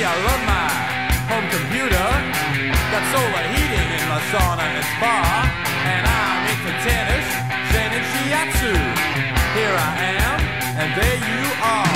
I love my home computer. Got solar heating in my sauna and spa. And I'm into tennis, zen and shiatsu. Here I am, and there you are.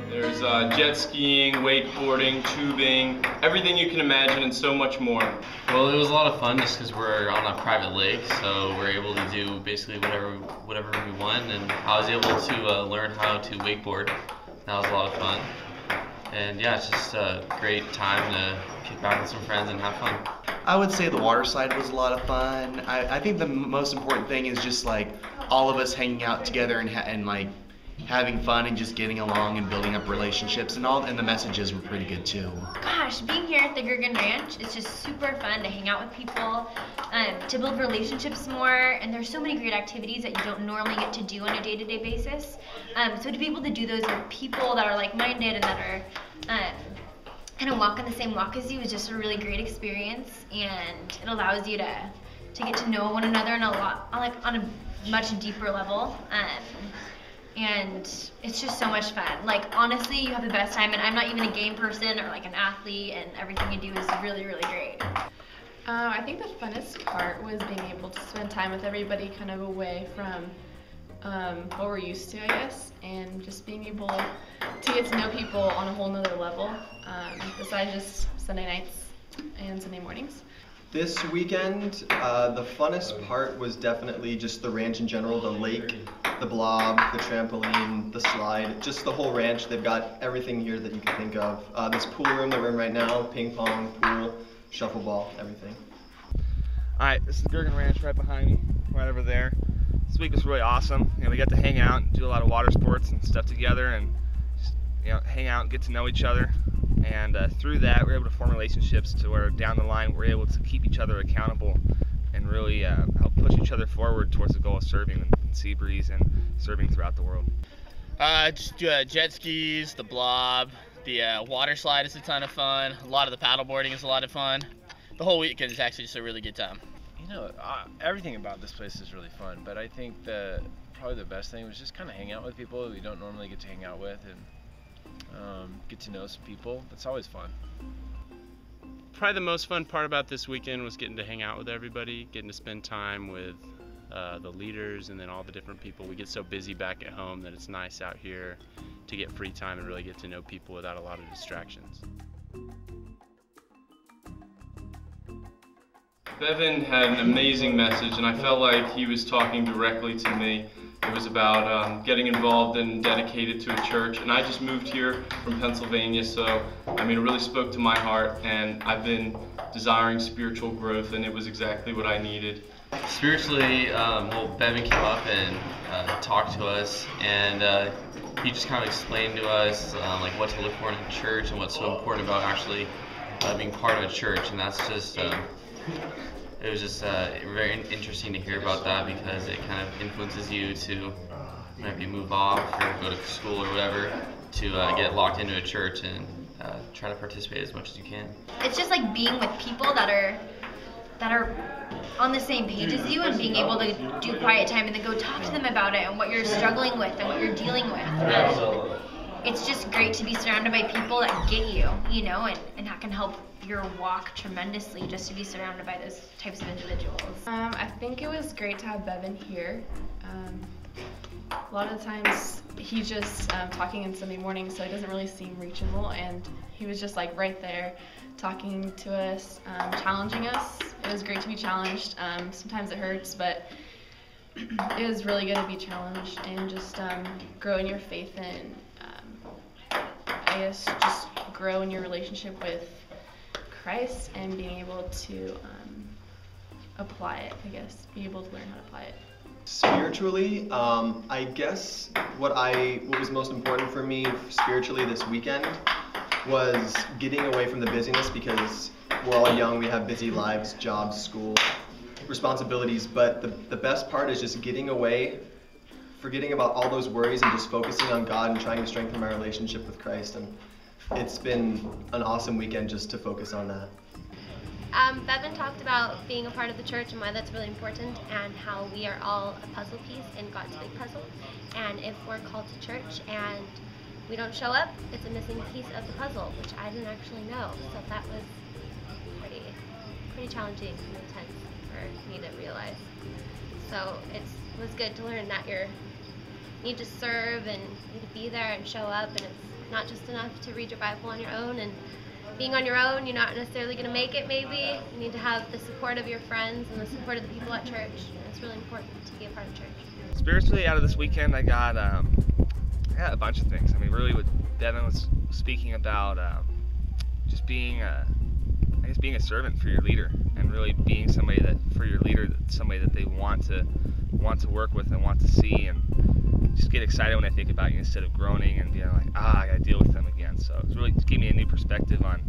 There's jet skiing, wakeboarding, tubing, everything you can imagine and so much more. Well, it was a lot of fun just because we're on a private lake, so we're able to do basically whatever we want, and I was able to learn how to wakeboard. That was a lot of fun. And yeah, it's just a great time to kick back with some friends and have fun. I would say the water slide was a lot of fun. I think the most important thing is just like all of us hanging out together and like having fun and just getting along and building up relationships and the messages were pretty good too. Gosh, being here at the Gergen Ranch is just super fun to hang out with people, to build relationships more, and there's so many great activities that you don't normally get to do on a day-to-day basis. So to be able to do those with people that are like-minded and that are kind of walking the same walk as you is just a really great experience, and it allows you to get to know one another on a much deeper level. And it's just so much fun. Like, honestly, you have the best time, and I'm not even a game person or like an athlete, and everything you do is really, really great. I think the funnest part was being able to spend time with everybody kind of away from what we're used to, I guess, and just being able to get to know people on a whole nother level, besides just Sunday nights and Sunday mornings. This weekend, the funnest part was definitely just the ranch in general, the lake, the blob, the trampoline, the slide, just the whole ranch. They've got everything here that you can think of. This pool room that we're in right now, ping pong, pool, shuffleball, everything. Alright, this is the Gergen Ranch right behind me, right over there. This week was really awesome. We got to hang out and do a lot of water sports and stuff together, and just, hang out and get to know each other. And through that, we're able to form relationships to where down the line we're able to keep each other accountable and really help push each other forward towards the goal of serving in Seabreeze and serving throughout the world. Just jet skis, the blob, the water slide is a ton of fun. A lot of the paddleboarding is a lot of fun. The whole weekend is actually just a really good time. Everything about this place is really fun, but I think probably the best thing was just kind of hang out with people we don't normally get to hang out with, and get to know some people. That's always fun. Probably the most fun part about this weekend was getting to hang out with everybody, getting to spend time with the leaders and then all the different people. We get so busy back at home that it's nice out here to get free time and really get to know people without a lot of distractions. Bevan had an amazing message, and I felt like he was talking directly to me. It was about getting involved and dedicated to a church, and I just moved here from Pennsylvania, so it really spoke to my heart, and I've been desiring spiritual growth, and it was exactly what I needed. Spiritually, Bevan came up and talked to us, and he just kind of explained to us like what to look for in a church and what's so important about actually being part of a church, and that's just it was just very interesting to hear about that, because it kind of influences you to maybe move off or go to school or whatever, to get locked into a church and try to participate as much as you can. It's just like being with people that are on the same page as you, and being able to do quiet time and then go talk to them about it and what you're struggling with and what you're dealing with. And it's just great to be surrounded by people that get you, and that can help your walk tremendously, just to be surrounded by those types of individuals. I think it was great to have Bevan here. A lot of the times he's just talking in Sunday morning, so he doesn't really seem reachable, and he was just like right there talking to us, challenging us. It was great to be challenged. Sometimes it hurts, but it was really good to be challenged and just grow in your faith, and I guess just grow in your relationship with Christ and being able to apply it, I guess, be able to learn how to apply it. Spiritually, I guess what was most important for me spiritually this weekend was getting away from the busyness, because we're all young, we have busy lives, jobs, school, responsibilities, but the best part is just getting away, forgetting about all those worries and just focusing on God and trying to strengthen my relationship with Christ. And it's been an awesome weekend just to focus on that. Bevan talked about being a part of the church and why that's really important, and how we are all a puzzle piece in God's big puzzle. And if we're called to church and we don't show up, it's a missing piece of the puzzle, which I didn't actually know. So that was pretty challenging and intense for me to realize. So it was good to learn that you need to serve and need to be there and show up, and it's not just enough to read your Bible on your own, and being on your own, you're not necessarily going to make it maybe. You need to have the support of your friends and the support of the people at church. And it's really important to be a part of church. Spiritually, out of this weekend, I got a bunch of things. I mean, really what Devin was speaking about, just being being a servant for your leader, and really being somebody that, for your leader, somebody that they want to work with and want to see, and just get excited when I think about you instead of groaning and being like, I gotta deal with them again. So it's really gave me a new perspective on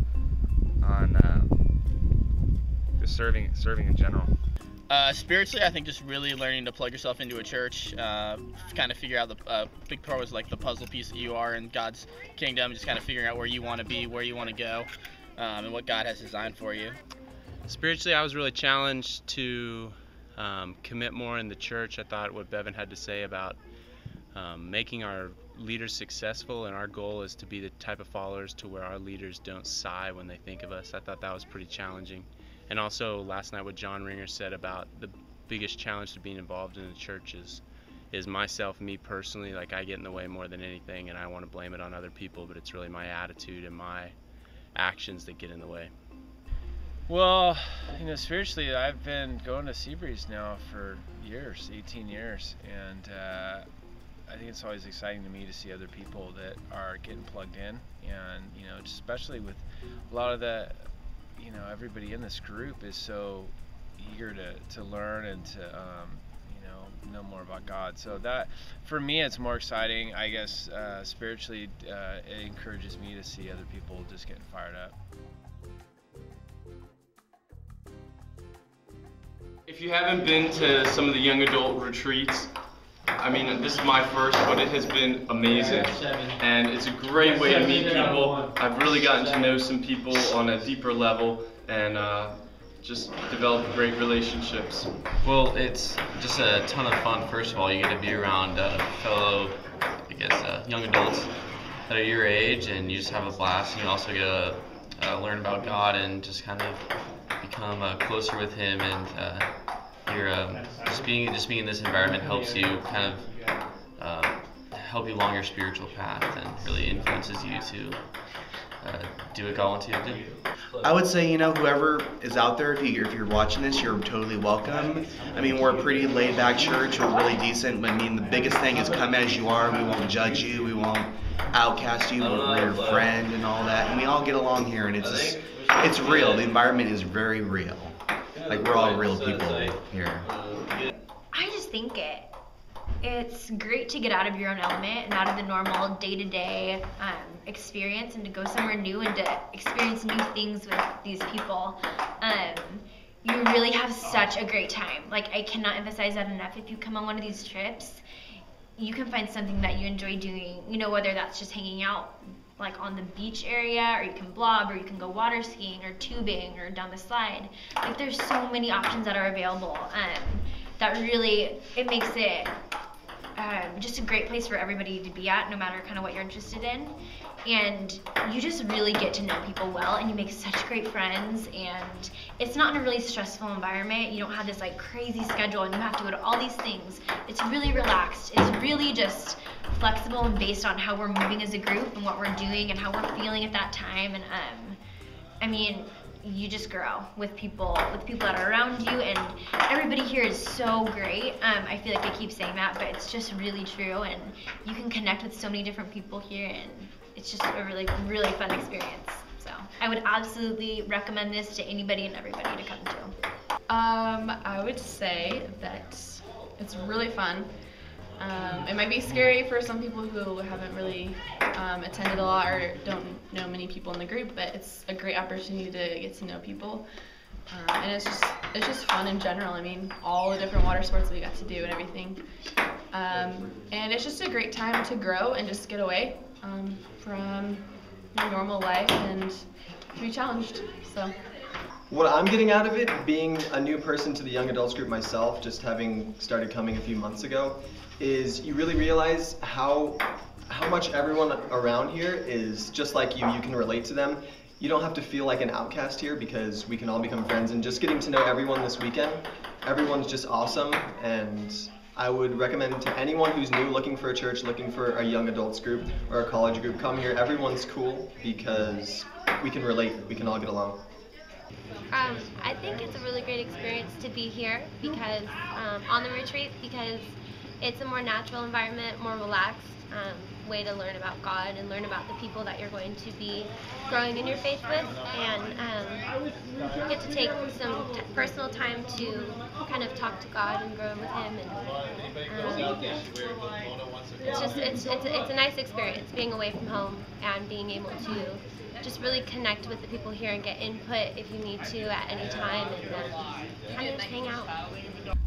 just serving in general. Spiritually, I think just really learning to plug yourself into a church, kind of figure out the big part was like the puzzle piece that you are in God's kingdom, just kind of figuring out where you want to be, where you want to go, and what God has designed for you. Spiritually, I was really challenged to commit more in the church. I thought what Bevan had to say about making our leaders successful, and our goal is to be the type of followers to where our leaders don't sigh when they think of us. I thought that was pretty challenging. And also last night what John Ringer said about the biggest challenge to being involved in the church is myself, me personally. Like, I get in the way more than anything, and I want to blame it on other people, but it's really my attitude and my actions that get in the way. Well, spiritually, I've been going to Seabreeze now for years, 18 years, and I think it's always exciting to me to see other people that are getting plugged in, and especially with a lot of the, everybody in this group is so eager to learn and to know more about God. So that, for me, it's more exciting, I guess. Spiritually, it encourages me to see other people just getting fired up. If you haven't been to some of the young adult retreats, I mean, this is my first, but it has been amazing, and it's a great way to meet people. I've really gotten to know some people on a deeper level, and just develop great relationships. Well, it's just a ton of fun. First of all, you get to be around fellow, young adults that are your age, and you just have a blast. And you also get to learn about God and just kind of become closer with Him, and you're just being in this environment helps you kind of help you along your spiritual path, and really influences you to do what God wants you to do. I would say, whoever is out there, if you're watching this, you're totally welcome. I mean, we're a pretty laid-back church. We're really decent. I mean, the biggest thing is come as you are. We won't judge you. We won't outcast you. We're your friend and all that. And we all get along here, and it's real. The environment is very real. Like, we're all real people here. I just think it's great to get out of your own element and out of the normal day-to-day experience, and to go somewhere new and to experience new things with these people. You really have such a great time. Like, I cannot emphasize that enough. If you come on one of these trips, you can find something that you enjoy doing, whether that's just hanging out like on the beach area, or you can blob, or you can go water skiing or tubing or down the slide. Like, there's so many options that are available. That really, it makes it just a great place for everybody to be at, no matter kind of what you're interested in. And you just really get to know people well, and you make such great friends, and it's not in a really stressful environment. You don't have this like crazy schedule and you have to go to all these things. It's really relaxed. It's really just flexible and based on how we're moving as a group and what we're doing and how we're feeling at that time. And I mean, you just grow with people that are around you, and everybody here is so great. I feel like I keep saying that, but it's just really true, and you can connect with so many different people here, and it's just a really, really fun experience. So. I would absolutely recommend this to anybody and everybody to come to. I would say that it's really fun. It might be scary for some people who haven't really attended a lot or don't know many people in the group, but it's a great opportunity to get to know people. And it's just fun in general. I mean, all the different water sports we got to do and everything. And it's just a great time to grow and just get away from your normal life and to be challenged. So. What I'm getting out of it, being a new person to the young adults group myself, just having started coming a few months ago, is you really realize how much everyone around here is just like you. You can relate to them. You don't have to feel like an outcast here because we can all become friends. And just getting to know everyone this weekend, everyone's just awesome. And I would recommend to anyone who's new, looking for a church, looking for a young adults group or a college group, come here. Everyone's cool because we can relate. We can all get along. I think it's a really great experience to be here because on the retreat, because it's a more natural environment, more relaxed way to learn about God and learn about the people that you're going to be growing in your faith with, and get to take some personal time to kind of talk to God and grow with Him, and it's a nice experience being away from home and being able to just really connect with the people here and get input if you need to at any time, and kind of just hang out.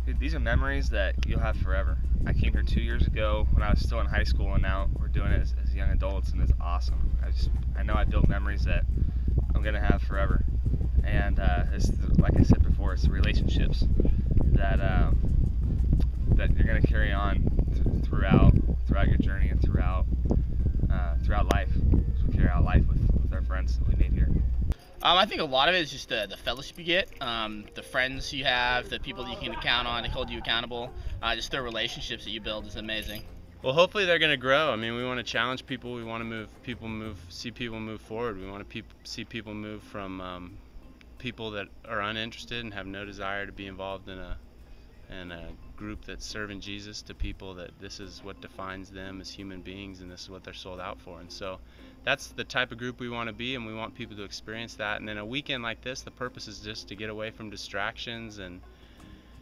Dude, these are memories that you'll have forever. I came here 2 years ago when I was still in high school, and now we're doing it as young adults, and it's awesome. I know I built memories that I'm gonna have forever, and it's, like I said before, it's the relationships that that you're gonna carry on throughout your journey and throughout life. So we carry out life with our friends that we made here. I think a lot of it is just the fellowship you get, the friends you have, the people that you can count on to hold you accountable. Just the relationships that you build is amazing. Well, hopefully they're going to grow. I mean, we want to challenge people. We want to see people move forward. We want to see people move from people that are uninterested and have no desire to be involved in a group that's serving Jesus to people that this is what defines them as human beings and this is what they're sold out for. And so that's the type of group we want to be, and we want people to experience that. And then a weekend like this, the purpose is just to get away from distractions and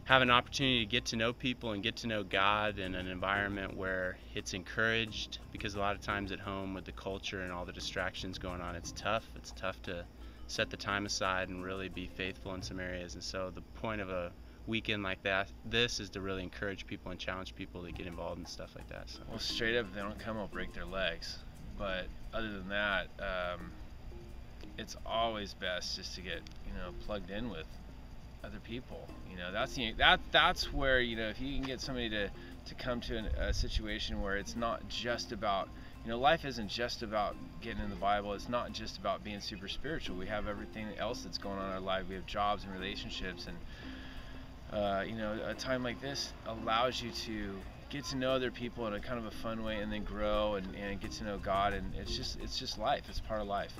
have an opportunity to get to know people and get to know God in an environment where it's encouraged, because a lot of times at home with the culture and all the distractions going on, it's tough to set the time aside and really be faithful in some areas. And so the point of a weekend like this is to really encourage people and challenge people to get involved in stuff like that. So. Well, straight up, if they don't come, I'll break their legs. But other than that, it's always best just to get plugged in with other people. That's where if you can get somebody to come to a situation where it's not just about life isn't just about getting in the Bible. It's not just about being super spiritual. We have everything else that's going on in our life. We have jobs and relationships, and a time like this allows you to get to know other people in a kind of a fun way, and then grow and get to know God, and it's just life. It's part of life.